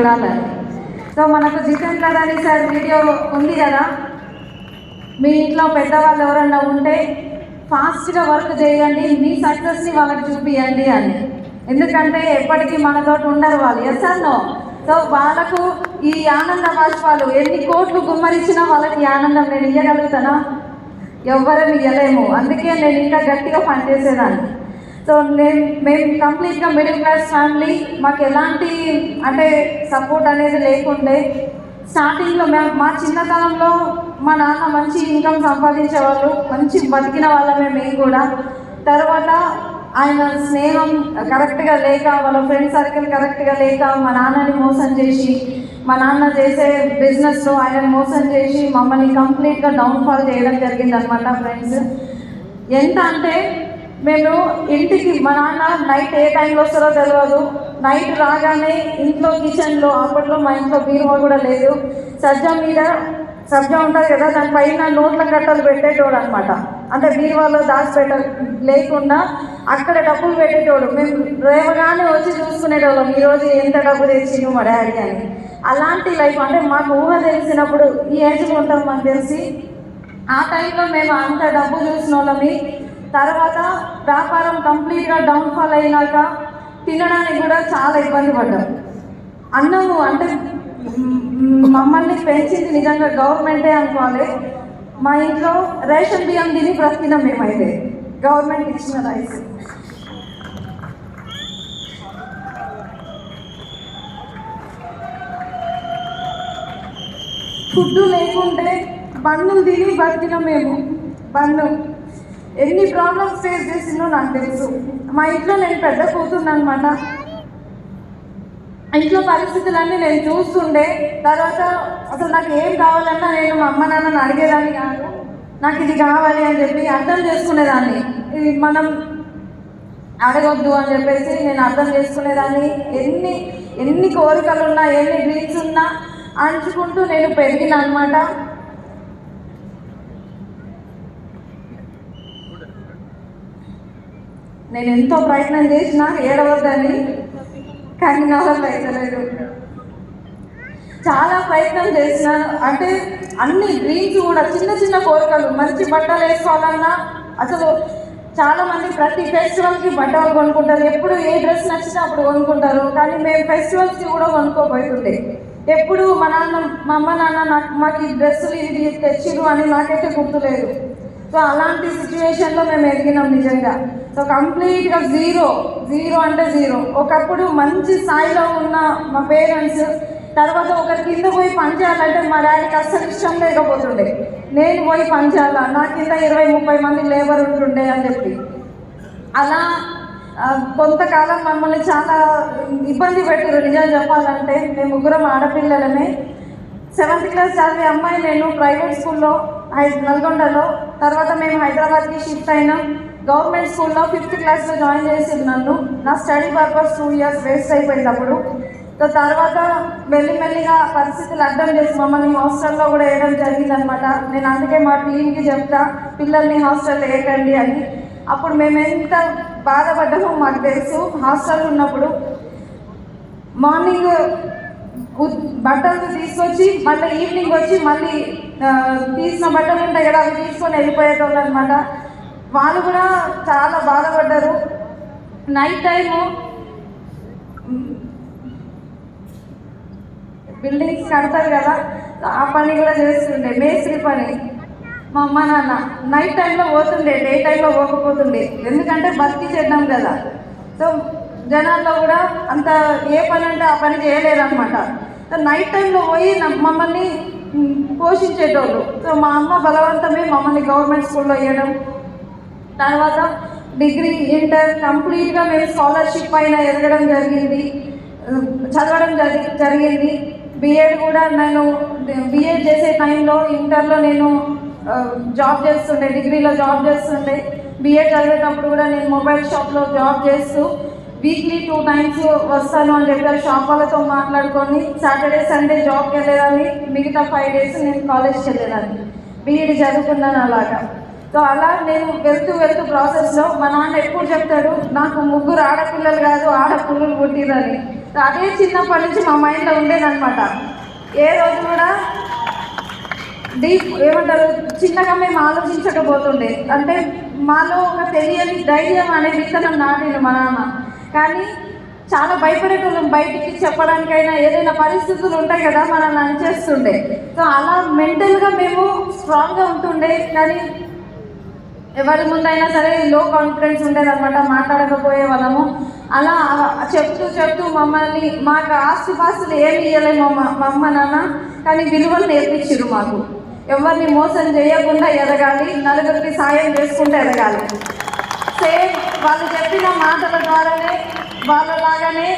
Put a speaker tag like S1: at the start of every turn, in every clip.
S1: చూడాలని. సో మనకు జితేంద్ర రాణి sir video ఉంది కదా, మీ ఇంట్లో పెద్దవాళ్ళు ఎవరన్నా ఉంటే ఫాస్ట్గా వర్క్ చేయండి, మీ సక్సెస్ని వాళ్ళకి చూపియండి అని. ఎందుకంటే ఎప్పటికీ మనతోటి ఉండరు వాళ్ళు, ఎస్ ఆర్ నో. సో వాళ్ళకు ఈ ఆనంద బాష్పాలు ఎన్ని కోట్లు గుమ్మరించినా వాళ్ళకి ఆనందం నేను ఇవ్వగలుగుతానా? ఎవ్వరం ఇవ్వలేము. అందుకే నేను ఇంకా గట్టిగా పనిచేసేదాన్ని. సో మేము కంప్లీట్గా మిడిల్ క్లాస్ ఫ్యామిలీ, మాకు ఎలాంటి అంటే సపోర్ట్ అనేది లేకుండే. స్టార్టింగ్లో మా చిన్నతనంలో మా నాన్న మంచి ఇన్కమ్ సంపాదించేవాళ్ళు, మంచి బతికిన వాళ్ళమే మేము కూడా. తర్వాత ఆయన స్నేహం కరెక్ట్గా లేక, వాళ్ళ ఫ్రెండ్ సర్కిల్ కరెక్ట్గా లేక మా నాన్నని మోసం చేసి, మా నాన్న చేసే బిజినెస్లో ఆయనను మోసం చేసి మమ్మల్ని కంప్లీట్గా డౌన్ఫాల్ చేయడం జరిగింది అనమాట. ఫ్రెండ్స్ ఎంత అంటే మేము ఇంటికి మా నాన్న నైట్ ఏ టైంలో వస్తారో తెలియదు. నైట్ రాగానే ఇంట్లో కిచెన్లో, అప్పట్లో మా ఇంట్లో బీరువా కూడా లేదు, సబ్జా ఉంటుంది కదా, దానిపైన నోట్ల కట్టలు పెట్టేటోడు అనమాట. అంటే బీరువాలో దాచిపెట్ట లేకుండా అక్కడ డబ్బులు పెట్టేటోడు. మేము రేవగానే వచ్చి చూసుకునేటోళ్ళం, ఈరోజు ఎంత డబ్బు తెచ్చిండు మా డాడీ అని. అలాంటి లైఫ్ అంటే మాకు ఊహ తెలిసినప్పుడు, ఈ ఏజ్లో ఉంటాం మాకు తెలిసి, ఆ టైంలో మేము అంత డబ్బు చూసిన వాళ్ళమి. తర్వాత వ్యాపారం కంప్లీట్గా డౌన్ఫాల్ అయినాక తినడానికి కూడా చాలా ఇబ్బంది పడ్డాం. అన్నము అంటే మమ్మల్ని పెంచింది నిజంగా గవర్నమెంటే అనుకోవాలి. మా ఇంట్లో రేషన్ బియ్యం తిని బ్రతికినాం మేమైతే, గవర్నమెంట్ ఇచ్చిన రైస్. ఫుడ్ లేకుంటే బన్నులు తిని బతికినాం మేము. బన్ను ఎన్ని ప్రాబ్లమ్స్ ఫేస్ చేసిందో నాకు తెలుసు. మా ఇంట్లో నేను పెద్ద కూతుర్ని అనమాట. ఇంట్లో పరిస్థితులన్నీ నేను చూస్తుండే. తర్వాత అసలు నాకు ఏం కావాలన్నా నేను మా అమ్మ నాన్నని అడిగేదాన్ని కాదు, నాకు ఇది కావాలి అని చెప్పి అర్థం చేసుకునేదాన్ని. ఇది మనం అడగొద్దు అని చెప్పేసి నేను అర్థం చేసుకునేదాన్ని. ఎన్ని కోరికలు ఉన్నా, ఎన్ని డ్రీమ్స్ ఉన్నా అంచుకుంటూ నేను పెరిగిన అనమాట. నేను ఎంతో ప్రయత్నం చేసినా ఏడవద్దని, కానీ నా వల్ల అయితలేదు. చాలా ప్రయత్నం చేసినాను. అంటే అన్ని డ్రీమ్స్ కూడా, చిన్న చిన్న కోరికలు, మంచి బట్టలు వేసుకోవాలన్నా, అసలు చాలామంది ప్రతి ఫెస్టివల్కి బట్టలు కొనుక్కుంటారు, ఎప్పుడు ఏ డ్రెస్ నచ్చినా అప్పుడు కొనుక్కుంటారు. కానీ మేము ఫెస్టివల్స్కి కూడా కొనుక్కోబోతుండే. ఎప్పుడు మా అమ్మ నాన్న మాకు ఈ డ్రెస్సులు ఇది తెచ్చిరు అని నాకైతే గుర్తులేదు. సో అలాంటి సిచ్యువేషన్లో మేము ఎదిగినాం నిజంగా. సో కంప్లీట్గా జీరో అంటే జీరో. ఒకప్పుడు మంచి స్థాయిలో ఉన్న మా పేరెంట్స్ తర్వాత ఒకరి కింద పోయి పనిచేయాలంటే మా డాడీకి అస్సలు ఇష్టం లేకపోతుండే. నేను పోయి పనిచేయాలా, నా కింద 20-30 మంది లేబర్ ఉంటుండే అని చెప్పి. అలా కొంతకాలం మమ్మల్ని చాలా ఇబ్బంది పెట్టారు. నిజం చెప్పాలంటే మేము ముగ్గురం ఆడపిల్లలమే. 7th క్లాస్ చదివే అమ్మాయి నేను ప్రైవేట్ స్కూల్లో నల్గొండలో. తర్వాత మేము హైదరాబాద్కి షిఫ్ట్ అయినాం. గవర్నమెంట్ స్కూల్లో 5th క్లాస్లో జాయిన్ చేసింది నన్ను. నా స్టడీ పర్పస్ 2 years వేస్ట్ అయిపోయింది అప్పుడు. సో తర్వాత మెల్లిమెల్లిగా పరిస్థితులు అర్థం చేసి మమ్మల్ని హాస్టల్లో కూడా వేయడం జరిగిందనమాట. నేను అందుకే మా టీంకి చెప్తా, పిల్లల్ని హాస్టల్లో వేయకండి అని. అప్పుడు మేము ఎంత బాధపడ్డామో మాకు తెలుసు. హాస్టల్లో ఉన్నప్పుడు మార్నింగ్ బట్టలు తీసుకొచ్చి మళ్ళీ ఈవినింగ్ వచ్చి మళ్ళీ తీసిన బట్టలు ఉంటాయి కదా, అవి తీసుకొని వెళ్ళిపోయేటోళ్ళు అనమాట. వాళ్ళు కూడా చాలా బాధపడ్డారు. నైట్ టైము బిల్డింగ్స్ కడతారు కదా, ఆ పని కూడా చేస్తుండే, మేస్త్రి పని. మా అమ్మ నాన్న నైట్ టైంలో పోతుండే, డే టైంలో పోకపోతుండే, ఎందుకంటే బతికి చేద్దాం కదా. సో జనాల్లో కూడా అంత ఏ పని అంటే ఆ పని చేయలేదన్నమాట. సో నైట్ టైంలో పోయి మమ్మల్ని పోషించేటోళ్ళు. సో మా అమ్మ బలవంతమే మమ్మల్ని గవర్నమెంట్ స్కూల్లో వేయడం. తర్వాత డిగ్రీ, ఇంటర్ కంప్లీట్గా మేము స్కాలర్షిప్ పైన ఎదగడం జరిగింది, చదవడం జరిగింది. బీఎడ్ కూడా నేను బీఎడ్ చేసే టైంలో ఇంటర్లో నేను జాబ్ చేస్తుండే, డిగ్రీలో జాబ్ చేస్తుండే. బీఎడ్ చదివేటప్పుడు కూడా నేను మొబైల్ షాప్లో జాబ్ చేస్తూ వీక్లీ 2 times వస్తాను అని చెప్పారు. షాప్ వాళ్ళతో మాట్లాడుకొని సాటర్డే సండే జాబ్కి వెళ్ళేదాన్ని, మిగతా 5 days నేను కాలేజ్కి వెళ్ళేదాన్ని. బీఎడ్ చదువుకున్నాను అలాగా. సో అలా నేను వెళ్తూ ప్రాసెస్లో మా నాన్న ఎప్పుడు చెప్తాడు, నాకు 3 ఆడపిల్లలు కాదు ఆడపిల్లలు పుట్టిరని. అదే చిన్నప్పటి నుంచి మా మైండ్లో ఉండేదన్నమాట. ఏ రోజు కూడా డీప్ ఏమంటారు చిన్నగా మేము ఆలోచించకపోతుండే. అంటే మాలో ఒక తెలియని ధైర్యం అనే విత్తనం నాటింది మా నాన్న. కానీ చాలా భయపడేటోళ్ళం, బయటికి చెప్పడానికైనా ఏదైనా పరిస్థితులు ఉంటాయి కదా మనల్ని అనిచేస్తుండే. సో అలా మెంటల్గా మేము స్ట్రాంగ్గా ఉంటుండే. కానీ ఎవరి ముందైనా సరే లో కాన్ఫిడెన్స్ ఉండేదన్నమాట, మాట్లాడకపోయే వాళ్ళము. అలా చెప్తూ మమ్మల్ని మాకు ఆస్తిపాస్తులు ఏమి ఇవ్వలేము మా అమ్మ నాన్న, కానీ విలువలు నేర్పించారు మాకు. ఎవరిని మోసం చేయకుండా ఎదగాలి, నలుగురికి సాయం చేసుకుంటూ ఎదగాలి. సేమ్ వాళ్ళు చెప్పిన మాటల ద్వారానే వాళ్ళలాగానే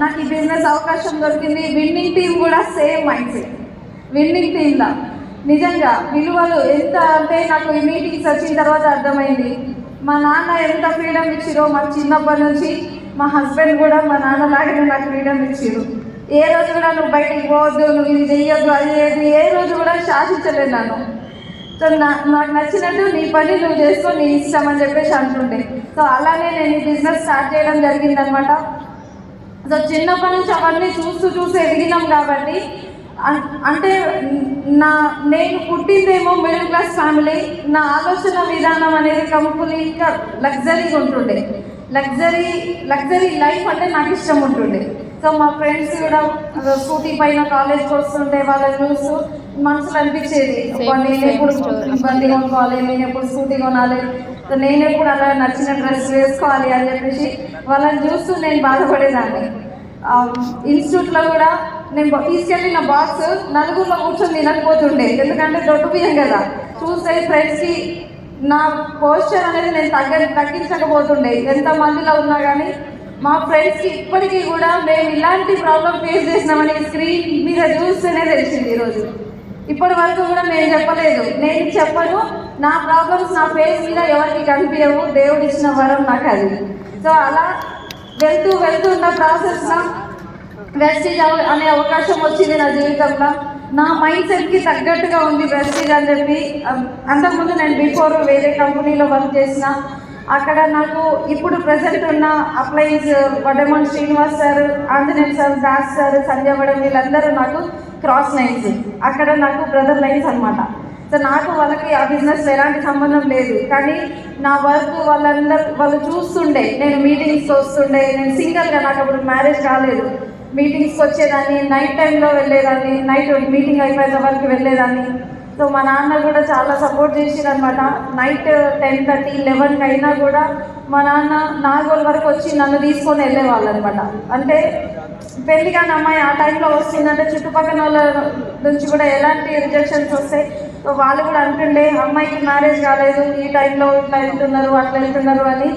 S1: నాకు ఈ బిజినెస్ అవకాశం దొరికింది. విన్నింగ్ టీం కూడా సేమ్ మైండ్ సెట్, విన్నింగ్ టీంలా. నిజంగా విలువలు ఎంత అంటే నాకు ఈ మీటింగ్స్ వచ్చిన తర్వాత అర్థమైంది. మా నాన్న ఎంత ఫ్రీడమ్ ఇచ్చిరో మాకు చిన్నప్పటి నుంచి. మా హస్బెండ్ కూడా మా నాన్నలాగానే నాకు ఫ్రీడమ్ ఇచ్చిరు. ఏ రోజు కూడా నువ్వు బయటికి పోవద్దు, నువ్వు ఇది చెయ్యొద్దు, అది చేయద్దు, ఏ రోజు కూడా శాసించలేదు నన్ను. సో నాకు నచ్చినట్టు నీ పని నువ్వు చేసుకో, నీ ఇష్టం అని చెప్పేసి అంటుండే. సో అలానే నేను ఈ బిజినెస్ స్టార్ట్ చేయడం జరిగిందనమాట. సో చిన్నప్పటి నుంచి అవన్నీ చూస్తూ ఎదిగినాం కాబట్టి అంటే నేను పుట్టిందేమో మిడిల్ క్లాస్ ఫ్యామిలీ. నా ఆలోచన విధానం అనేది కంప్లీట్గా లగ్జరీగా ఉంటుండే. లగ్జరీ లైఫ్ అంటే నాకు ఇష్టం ఉంటుండే. సో మా ఫ్రెండ్స్ కూడా స్కూటీ పైన కాలేజ్కి వస్తుంటే వాళ్ళని చూస్తూ మనసులో అనిపించేది, నేను ఎప్పుడు బండి కొనుక్కోవాలి, నేను ఎప్పుడు స్కూటీ కొనాలి, సో నేను ఎప్పుడు అలా నచ్చిన డ్రెస్ వేసుకోవాలి అని చెప్పేసి వాళ్ళని చూస్తూ నేను బాధపడేదాన్ని. ఇన్స్టిట్యూట్లో కూడా నేను తీసుకెళ్ళిన బాక్స్ నలుగురిలో కూర్చొని తినకపోతుండే, ఎందుకంటే దొడ్డు బియ్యం కదా. చూస్తే ఫ్రెండ్స్కి నా పోస్చర్ అనేది నేను తగ్గించకపోతుండే. ఎంతమందిలో ఉన్నా కానీ మా ఫ్రెండ్స్కి ఇప్పటికీ కూడా మేము ఇలాంటి ప్రాబ్లం ఫేస్ చేసినామని స్క్రీన్ మీద చూస్తేనే తెలిసింది. ఈరోజు ఇప్పటి వరకు కూడా నేను చెప్పలేదు, నేను చెప్పను. నా ప్రాబ్లమ్స్ నా ఫేస్ మీద ఎవరికి కనిపించవు, దేవుడు ఇచ్చిన వరం నాకు అది. సో అలా వెళ్తూ ఉన్న ప్రాసెస్లో వెస్టీజ్ అనే అవకాశం వచ్చింది నా జీవితంలో. నా మైండ్ సెట్కి తగ్గట్టుగా ఉంది వెస్టీజ్ అని చెప్పి. అంతకుముందు నేను బిఫోర్ వేరే కంపెనీలో వర్క్ చేసిన. అక్కడ నాకు ఇప్పుడు ప్రజెంట్ ఉన్న అప్లయన్స్ వడమన్ Srinivas sir, Anjaneya sir, Das sir, Sanjay madam వీళ్ళందరూ నాకు క్రాస్ లైన్స్. అక్కడ నాకు బ్రదర్ లైన్స్ అనమాట. సో నాకు వాళ్ళకి ఆ బిజినెస్లో ఎలాంటి సంబంధం లేదు. కానీ నా వర్క్ వాళ్ళు చూస్తుండే, నేను మీటింగ్స్కి వస్తుండే. నేను సింగిల్గా, నాకు అప్పుడు మ్యారేజ్ కాలేదు, మీటింగ్స్కి వచ్చేదాన్ని, నైట్ టైంలో వెళ్ళేదాన్ని, నైట్ మీటింగ్ అయిపోయిన వరకు వెళ్ళేదాన్ని. సో మా నాన్న కూడా చాలా సపోర్ట్ చేసిరు అనమాట. నైట్ 10:30, 11 అయినా కూడా మా నాన్న నాగోల్ వరకు వచ్చి నన్ను తీసుకొని వెళ్ళేవాళ్ళు అనమాట. అంటే పెళ్లి కాని అమ్మాయి ఆ టైంలో వస్తుందంటే చుట్టుపక్కల వాళ్ళ నుంచి కూడా ఎలాంటి రిజెక్షన్స్ వస్తాయి. సో వాళ్ళు కూడా అంటుండే, అమ్మాయికి మ్యారేజ్ కాలేదు, ఈ టైంలో ఇట్లా వెళ్తున్నారు అట్లా వెళ్తున్నారు అని.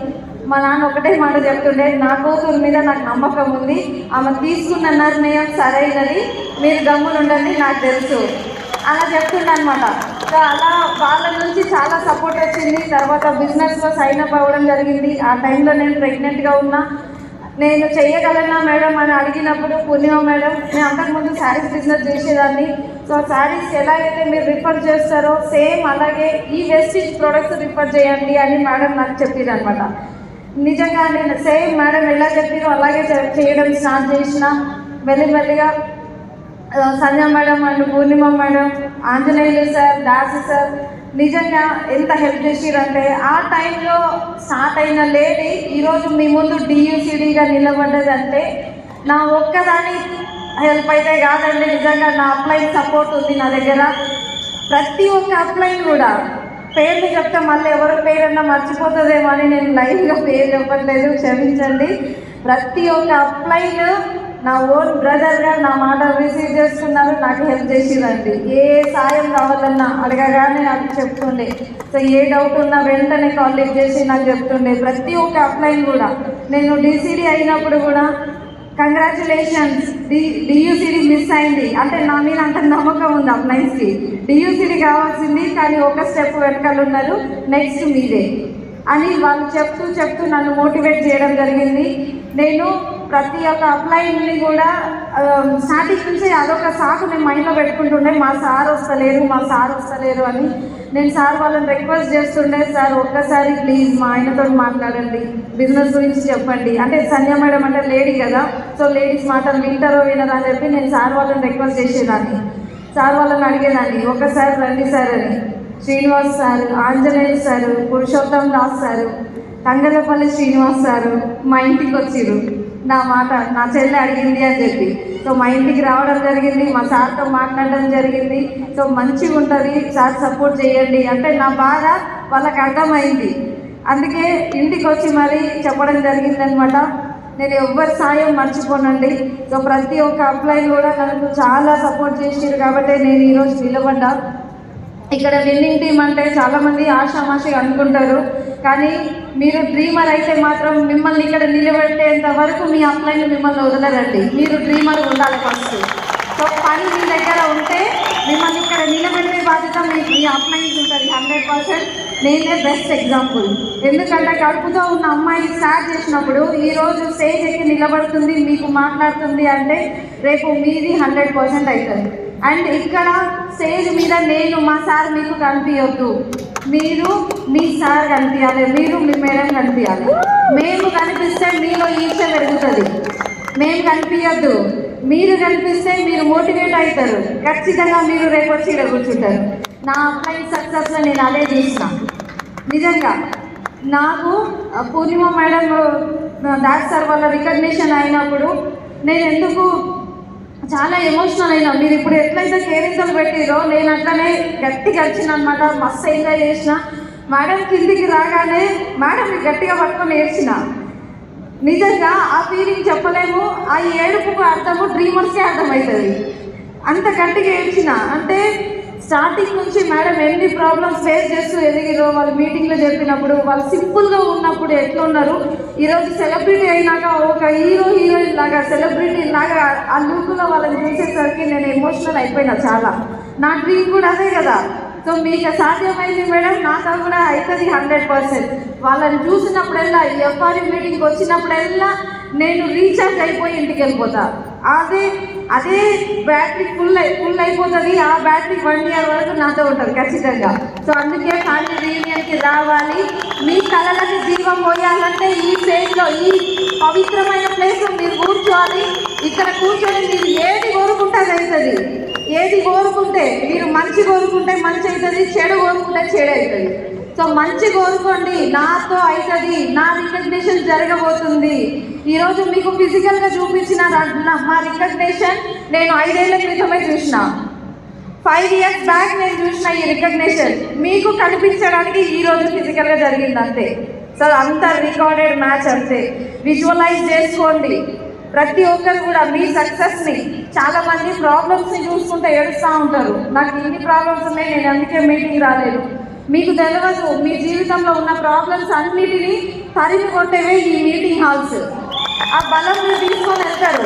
S1: మా నాన్న ఒకటే మాట చెప్తుండే, నా కూతురు మీద నాకు నమ్మకం ఉంది, ఆమె తీసుకున్న నిర్ణయం సరైనది, మీరు గమ్మునుండండి, నాకు తెలుసు అలా చెప్తుండే అనమాట. సో అలా వాళ్ళ నుంచి చాలా సపోర్ట్ వచ్చింది. తర్వాత బిజినెస్లో సైన్ అప్ అవ్వడం జరిగింది. ఆ టైంలో నేను ప్రెగ్నెంట్గా ఉన్నా. నేను చేయగలనా మేడం అని అడిగినప్పుడు పూర్ణిమ మేడం, నేను అంతకుముందు శారీస్ బిజినెస్ చేసేదాన్ని, సో శారీస్ ఎలాగైతే మీరు రిఫర్ చేస్తారో సేమ్ అలాగే ఈ వెస్టీజ్ ప్రొడక్ట్స్ రిఫర్ చేయండి అని మేడం నాకు చెప్పారు అనమాట. నిజంగా నేను సేమ్ మేడం ఎలా చెప్పారో అలాగే చేయడం స్టార్ట్ చేసిన. మెల్లిమెల్లిగా Sanjay madam and Purnima madam, Anjaneyulu sir, Dasu sir నిజంగా ఎంత హెల్ప్ చేసిరంటే, ఆ టైంలో స్టార్ట్ అయిన లేడీ ఈరోజు మీ ముందు డియూసిడీగా నిలబడ్డదంటే నా ఒక్కదాని హెల్ప్ అయితే కాదండి. నిజంగా నా అప్లైన్ సపోర్ట్ ఉంది నా దగ్గర. ప్రతి ఒక్క అప్లైన్ కూడా పేర్లు చెప్తే మళ్ళీ ఎవరి పేరన్నా మర్చిపోతుందేమో అని నేను లైవ్గా పేరు చెప్పట్లేదు, క్షమించండి. ప్రతి ఒక్క అప్లైన్ నా ఓన్ బ్రదర్గా నా మాట రిసీవ్ చేసుకున్నారు, నాకు హెల్ప్ చేసిరండి. ఏ సాయం కావాలన్నా అడగగానే నాకు చెప్తుండే. సో ఏ డౌట్ ఉన్నా వెంటనే కాల్ లిఫ్ట్ చేసి నాకు చెప్తుండే. ప్రతి ఒక్క అప్లైన్ కూడా నేను డీసీడీ అయినప్పుడు కూడా కంగ్రాచులేషన్స్, డియూసీడీ మిస్ అయింది అంటే నా మీద అంత నమ్మకం ఉంది అప్లైన్స్కి. డియూసీడీ కావాల్సింది కానీ ఒక స్టెప్ వెనకాల ఉన్నారు, నెక్స్ట్ మీదే అని వాళ్ళు చెప్తూ నన్ను మోటివేట్ చేయడం జరిగింది. నేను ప్రతి ఒక్క అప్లైన్ని కూడా స్టార్టింగ్ నుంచి అదొక సాకు నేను మైండ్లో పెట్టుకుంటుండే, మా సార్ వస్తలేరు అని. నేను సార్ వాళ్ళని రిక్వెస్ట్ చేస్తుండే, సార్ ఒక్కసారి ప్లీజ్ మా ఆయనతో మాట్లాడండి, బిజినెస్ గురించి చెప్పండి. అంటే సంధ్య మేడం అంటే లేడీ కదా, సో లేడీస్ మాటలు వింటారో వినరా అని చెప్పి నేను సార్ వాళ్ళని రిక్వెస్ట్ చేసేదాన్ని. సార్ వాళ్ళని అడిగేదాన్ని, ఒకసారి రండి సార్ అని. Srinivas sir, Anjaneyulu sir, Purushottam Das sir, Thangallapalli Srinivas sir మా ఇంటికి వచ్చిరు. నా మాట నా చెల్లె అడిగింది అని చెప్పి, సో మా ఇంటికి రావడం జరిగింది, మా సార్తో మాట్లాడడం జరిగింది. సో మంచిగా ఉంటుంది సార్, సపోర్ట్ చేయండి అంటే నా బాధ వాళ్ళకి అర్థమైంది. అందుకే ఇంటికి వచ్చి మరీ చెప్పడం జరిగిందనమాట. నేను ఎవ్వరి సాయం మర్చిపోనండి. సో ప్రతి ఒక్క అప్లైన్ కూడా నన్ను చాలా సపోర్ట్ చేసారు కాబట్టి నేను ఈరోజు నిలబడ్డా. ఇక్కడ విన్నింగ్ టీం అంటే చాలామంది ఆషామాషిగా అనుకుంటారు, కానీ మీరు డ్రీమర్ అయితే మాత్రం మిమ్మల్ని ఇక్కడ నిలబెట్టేంత వరకు మీ అప్లైన్ మిమ్మల్ని వదలరండి. మీరు డ్రీమర్ ఉండాలి ఫస్ట్. సో పని మీ దగ్గర ఉంటే మిమ్మల్ని ఇక్కడ నిలబెట్టే బాధ్యత మీ అప్లైన్కి ఉంటుంది 100%. నేనే బెస్ట్ ఎగ్జాంపుల్. ఎందుకంటే కడుపుతో ఉన్న అమ్మాయి స్టార్ట్ చేసినప్పుడు ఈరోజు స్టేజ్ ఎక్కి నిలబడుతుంది, మీకు మాట్లాడుతుంది అంటే రేపు మీది 100% అవుతుంది. అండ్ ఇక్కడ స్టేజ్ మీద నేను మా సార్ మీకు కనిపించొద్దు, మీరు మీ సార్ కనిపించాలి, మీరు మీ మేడం కనిపించాలి. మేము కనిపిస్తే మీలో ఈర్ష్య పెరుగుతుంది. మేము కనిపించొద్దు, మీరు కనిపిస్తే మీరు మోటివేట్ అవుతారు. ఖచ్చితంగా మీరు రేపు వచ్చి ఇక్కడ కూర్చుంటారు. నా అప్లైన్ సక్సెస్లో నేను అదే చూసిన. నిజంగా నాకు పూర్ణిమ మేడం దాస్ సార్ వాళ్ళ రికగ్నిషన్ అయినప్పుడు నేను ఎందుకు చాలా ఎమోషనల్ అయినా. మీరు ఇప్పుడు ఎట్లయితే కేరింతలు పెట్టిరో నేను అట్లనే గట్టిగా వచ్చిన అనమాట. మస్తు ఎంజాయ్ చేసిన. మేడం కిందికి రాగానే మేడం గట్టిగా పట్టుకొని ఏడ్చిన. నిజంగా ఆ ఫీలింగ్ చెప్పలేము. ఆ ఏడుపుకు అర్థము డ్రీమర్స్కే అర్థమవుతుంది. అంత గట్టిగా ఏడ్చిన. అంటే స్టార్టింగ్ నుంచి మేడం ఎన్ని ప్రాబ్లమ్స్ ఫేస్ చేస్తూ ఎదిగిరో, వాళ్ళు మీటింగ్లో చెప్పినప్పుడు, వాళ్ళు సింపుల్గా ఉన్నప్పుడు ఎట్లున్నారు, ఈరోజు సెలబ్రిటీ అయినాక ఒక హీరోయిన్ లాగా, సెలబ్రిటీ లాగా ఆ లుక్లో వాళ్ళని చూసేసరికి నేను ఎమోషనల్ అయిపోయినా చాలా. నా డ్రీమ్ కూడా అదే కదా. సో మీకు సాధ్యమైంది మేడం, నాతో కూడా అవుతుంది 100%. వాళ్ళని చూసినప్పుడల్లా, ఈ ఎఫ్ఆర్ఈ మీటింగ్కి వచ్చినప్పుడల్లా నేను రీఛార్జ్ అయిపోయి ఇంటికి వెళ్ళిపోతా. అదే బ్యాటరీ ఫుల్ అయిపోతుంది. ఆ బ్యాటరీ 1 year వరకు నాతో ఉంటుంది ఖచ్చితంగా. సో అందుకే ఫ్యామిలీ రీయూనియన్కి రావాలి. మీ కళలకి జీవం పోయాలంటే ఈ స్టేజ్లో, ఈ పవిత్రమైన ప్లేస్లో మీరు కూర్చోవాలి. ఇక్కడ కూర్చొని మీరు ఏది కోరుకుంటే అది అవుతుంది. ఏది కోరుకుంటే, మీరు మంచి కోరుకుంటే మంచి అవుతుంది, చెడు కోరుకుంటే చెడు అవుతుంది. సో మంచి కోరుకోండి, నాతో అవుతుంది, నా రికగ్నిషన్ జరగబోతుంది. ఈరోజు మీకు ఫిజికల్గా చూపించిన మా రికగ్నిషన్ నేను 5 ఏళ్ల క్రితమే చూసిన. 5 years బ్యాక్ నేను చూసిన ఈ రికగ్నిషన్ మీకు కనిపించడానికి ఈరోజు ఫిజికల్గా జరిగింది అంతే. సో అంత రికార్డెడ్ మ్యాచ్ అంతే. విజువలైజ్ చేసుకోండి ప్రతి ఒక్కరు కూడా మీ సక్సెస్ని. చాలామంది ప్రాబ్లమ్స్ని చూసుకుంటే ఏడుస్తూ ఉంటారు, నాకు ఇన్ని ప్రాబ్లమ్స్ ఉన్నాయి, నేను అందుకే మీటింగ్ రాలేదు. మీకు తెలియదు మీ జీవితంలో ఉన్న ప్రాబ్లమ్స్ అన్నిటినీ తరిమి కొట్టేవే ఈ మీటింగ్ హాల్స్. ఆ బలం మీరు తీసుకొని వెళ్తారు.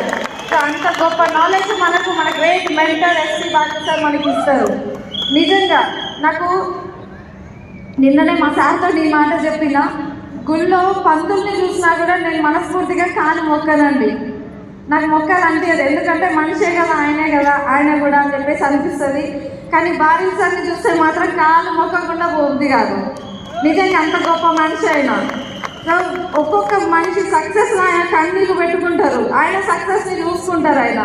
S1: సో అంత గొప్ప నాలెడ్జ్ మన great mentor SP Balu sir మనకి ఇస్తారు. నిజంగా నాకు నిన్ననే మా సార్తో ఈ మాట చెప్పిన, గుళ్ళో పంతుల్ని చూసినా కూడా నేను మనస్ఫూర్తిగా కాలు మొక్కనండి. నాకు మొక్కలు అనిపించదు, ఎందుకంటే మనిషే కదా, ఆయనే కదా, ఆయన కూడా అని చెప్పేసి అనిపిస్తుంది. కానీ బారిల్సాన్ని చూస్తే మాత్రం కాలు మొక్కకుండా పోతుంది కాదు. నిజంగా అంత గొప్ప మనిషి అయినా. సో ఒక్కొక్క మనిషి సక్సెస్లో ఆయన కన్నీళ్ళు పెట్టుకుంటారు, ఆయన సక్సెస్ని చూసుకుంటారు ఆయన.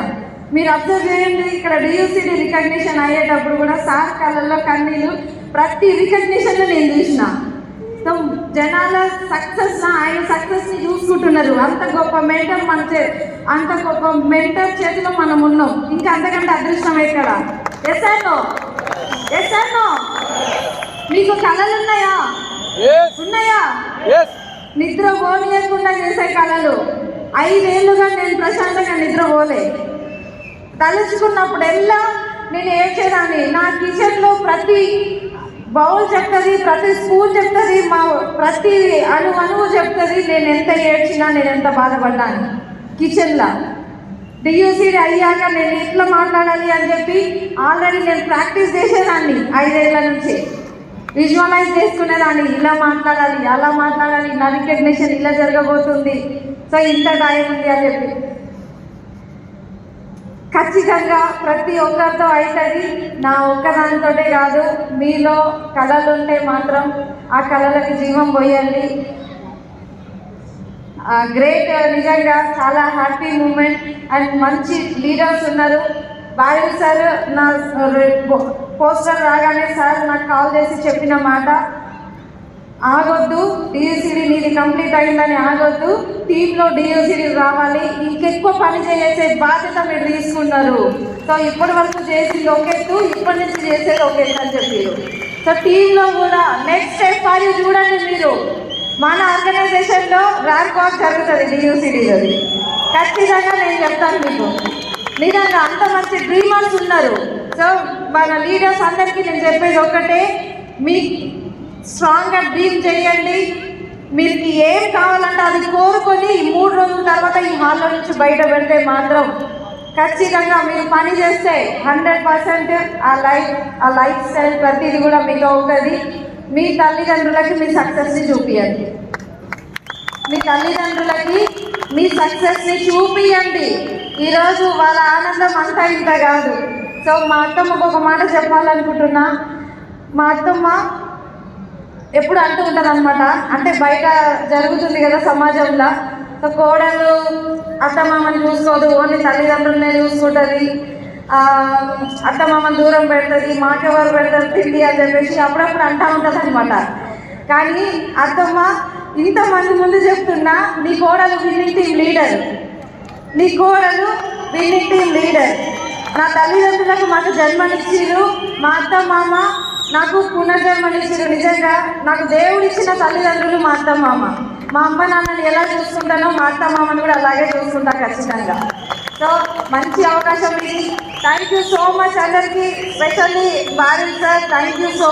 S1: మీరు అబ్జర్వ్ చేయండి, ఇక్కడ డియూసీడీ రికగ్నిషన్ అయ్యేటప్పుడు కూడా సార్ కళ్ళల్లో కన్నీళ్ళు ప్రతి రికగ్నిషన్లో నేను చూసిన. సో జనాల సక్సెస్, ఆయన సక్సెస్ని చూసుకుంటున్నారు. అంత గొప్ప మెంటర్ అంత గొప్ప మెంటర్ చేతిలో మనం ఉన్నాం. ఇంకా అంతకంటే అదృష్టం ఎక్కడ? Yes or no? మీకు కళలు ఉన్నాయా? ఉన్నాయా? నిద్ర పోనీయకుండా చేసే కళలు. 5 ఏళ్ళుగా నేను ప్రశాంతంగా నిద్రపోలే. తలుచుకున్నప్పుడెల్లా నేను ఏడ్చేదాన్ని. నా కిచెన్లో ప్రతి బౌల్ చెప్తుంది, ప్రతి స్పూన్ చెప్తుంది, ప్రతి అణువు చెప్తుంది నేను ఎంత ఏడ్చినా, నేను ఎంత బాధపడ్డాను కిచెన్లో. డియూసీడీ అయ్యాక నేను ఇట్లా మాట్లాడాలి అని చెప్పి ఆల్రెడీ నేను ప్రాక్టీస్ చేసేదాన్ని 5 ఏళ్ళ నుంచి. విజువలైజ్ చేసుకునేదాన్ని, ఇలా మాట్లాడాలి, అలా మాట్లాడాలి, నా రికగ్నిషన్ ఇలా జరగబోతుంది, సో ఇంత టైం ఉంది అని చెప్పి. ఖచ్చితంగా ప్రతి ఒక్కరితో అవుతుంది. నా ఒక్కదానితోటే కాదు, మీలో కళలు ఉంటే మాత్రం ఆ కళలకు జీవం పోయండి. గ్రేట్, నిజంగా చాలా హ్యాపీ మూమెంట్. అండ్ మంచి లీడర్స్ ఉన్నారు. బాలు సార్ నా పోస్టర్ రాగానే సార్ నాకు కాల్ చేసి చెప్పిన మాట, ఆగొద్దు, డియూసిడి నీది కంప్లీట్ అయిందని ఆగొద్దు, టీంలో డియూసిడి రావాలి, ఇంకెక్కువ పని చేసే బాధ్యత మీరు తీసుకున్నారు. సో ఇప్పటి వరకు చేసింది ఒకెత్తు, ఇప్పటి నుంచి చేసేది ఒకెత్తు అని చెప్పారు. సో టీంలో కూడా నెక్స్ట్ స్టెప్ అది చూడండి. మీరు మన ఆర్గనైజేషన్లో ర్యాంక్ వాక్ జరుగుతుంది డియూసిడిలోది. ఖచ్చితంగా నేను చెప్తాను మీకు, నిజంగా అంత మంచి డ్రీమర్స్ ఉన్నారు. సో మన లీడర్స్ అందరికీ నేను చెప్పేది ఒక్కటే, మీ స్ట్రాంగ్గా డ్రీమ్ చేయండి. మీకు ఏం కావాలంటే అది కోరుకొని 3 రోజుల తర్వాత ఈ హాల్లో నుంచి బయట పెడితే మాత్రం ఖచ్చితంగా మీరు పని చేస్తే 100% ఆ లైఫ్ స్టైల్ ప్రతిదీ కూడా మీకు అవుతుంది. మీ తల్లిదండ్రులకి మీ సక్సెస్ని చూపించండి. మీ తల్లిదండ్రులకి మీ సక్సెస్ని చూపించండి. ఈరోజు వాళ్ళ ఆనందం అంతా ఇంత కాదు. సో మా అత్తమ్మకు ఒక మాట చెప్పాలనుకుంటున్నా. మా అత్తమ్మ ఎప్పుడు అంటూ ఉంటుంది అనమాట, అంటే బయట జరుగుతుంది కదా సమాజంలో, సో కోడలు అత్తమామని చూసుకోదు, ఓన్లీ తల్లిదండ్రులనే చూసుకుంటుంది, అత్తమామని దూరం పెడుతుంది, మాకెవరు పెడతారు తిండి అని చెప్పేసి అప్పుడప్పుడు అంటూ ఉంటుంది అనమాట. కానీ అత్తమ్మ ఇంతమంది ముందు చెప్తున్నా, నీ కోడలు విన్నింగ్ టీం లీడర్, నీ కోడలు విన్నింగ్ టీం లీడర్. నా తల్లిదండ్రులకు మాకు జన్మనిచ్చిరు, మా అత్త మామ నాకు పునర్జన్మనిచ్చిరు. నిజంగా నాకు దేవుడిచ్చిన తల్లిదండ్రులు మా అత్త మామ. మా అమ్మ నాన్నని ఎలా చూసుకుంటానో మా అత్త మామని కూడా అలాగే చూసుకుంటా ఖచ్చితంగా. సో మంచి అవకాశం ఇది. థ్యాంక్ యూ సో మచ్ అందరికీ, specially Baril sir, thank you so